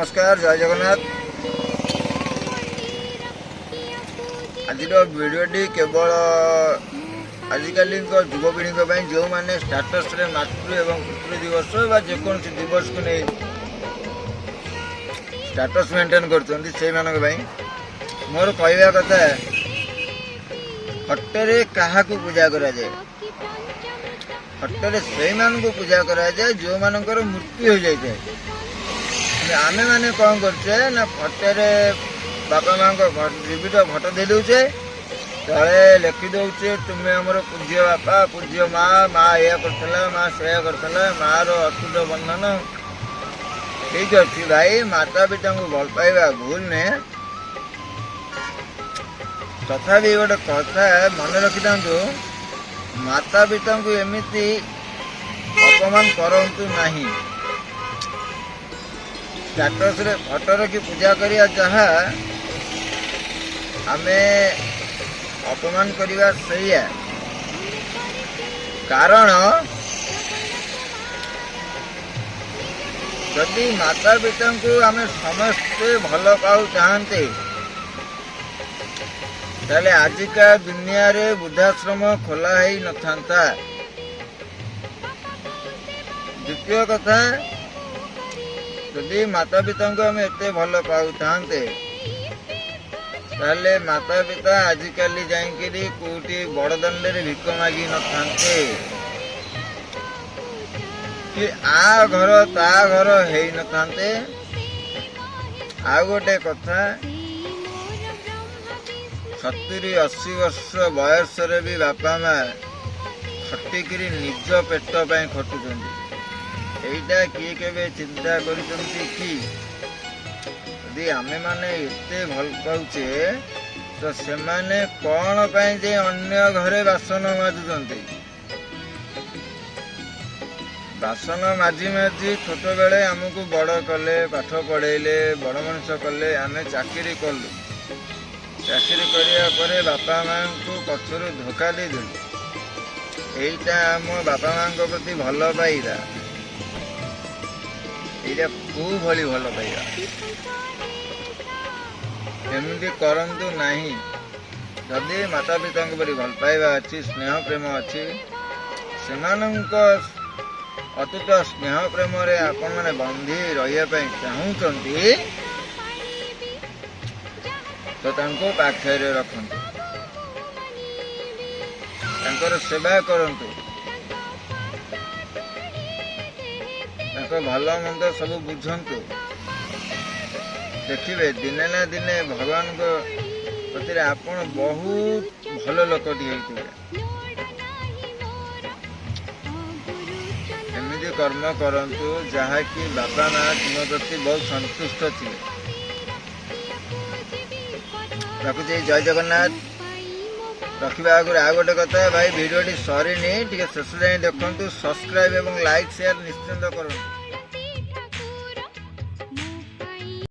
नमस्कार जय जगन्नाथ। आज भिडटी केवल आजिकल युवपीढ़ी जो मैंने स्टाटस रे मातृ एवं पितृ दिवस जेको दिवस को नहीं स्टाटस मेंटेन कर मोर कहवा कथा हटरे क्या पूजा करा जाए हटरे से पूजा करा जाए जो मानकर मृत्यु हो जाए आमे माने कौन करछे ना फटेरे बापा माँ को जीवित फटो दे दौचे तले लिखि दौचे तुम्हें आमर पूज्य बापा पूज्य माँ माँ या करथला माँ से करथला माँ रो अतुट बंधन ठीक अच्छी भाई माता पिता को भल पाइबा भूल ने तथापि गोटे कथा मन रखी था माता पिता को एमती अपमान करंतु नहीं स्टाटस रे फटो रखी पूजा करिया जहा आमे अपमान करिया सही है कारण यदि माता पिता को आमे समस्ते भल पाऊ चाहते ताले आजिका दुनिया रे वृद्धाश्रम खोला ही न था। द्वितीय कथा यदि माता पिता को आम एत भल पाऊ ताले माता पिता आजिकल जाइकरी कोटी बड़दाण्ड रे भिक मागी न थांते कि आ घर ता घर हेई न थांते। आ गोटे कथा 70-80 वर्ष बयस रे भी बापा माँ खटिकी निज पेट पाई खटुचंदी एटा किए केबे चिंता करिसंती कि यदि आमे माने एते भल पाउचे तो से माने कौन पाई जे अन्य घरे बासन माजुचंती बासन माजी माजी छोट बेले आमको बड़ कले पाठ पढ़ेले बड़ मनुष्य कले आमे चाकरी कलु चाकरी करिया परे बापा माँ को पछरु धोखा दे देलु एटा आम बापा माँ प्रति भल पाइबा ये खूब भली भल पाइबा एमती करंतु नहीं। जदि माता पिता परि भल पाइबा अच्छी स्नेह प्रेम अच्छी सेमानंक अतुट स्नेह प्रेम रे आपण माने बंधी रहिया चाहूचंती तो तांको पाखरे रखंतु तांकर सेवा करंतु तांको भल मंद सब बुझंतु देखिए दिने ना दिने भगवान को प्रति आपण बहुत भल लोकटी होइथिबे एमिति कर्म करंतु जहा कि बापा माँ तुम प्रति बहुत संतुष्ट थी। रखुचे जय जगन्नाथ। रखा आगे आ गोटे कथा भाई भिडियो सरीनी टे शेष जाए देखु सब्सक्राइब और लाइक शेयर निश्चिंत करूँ।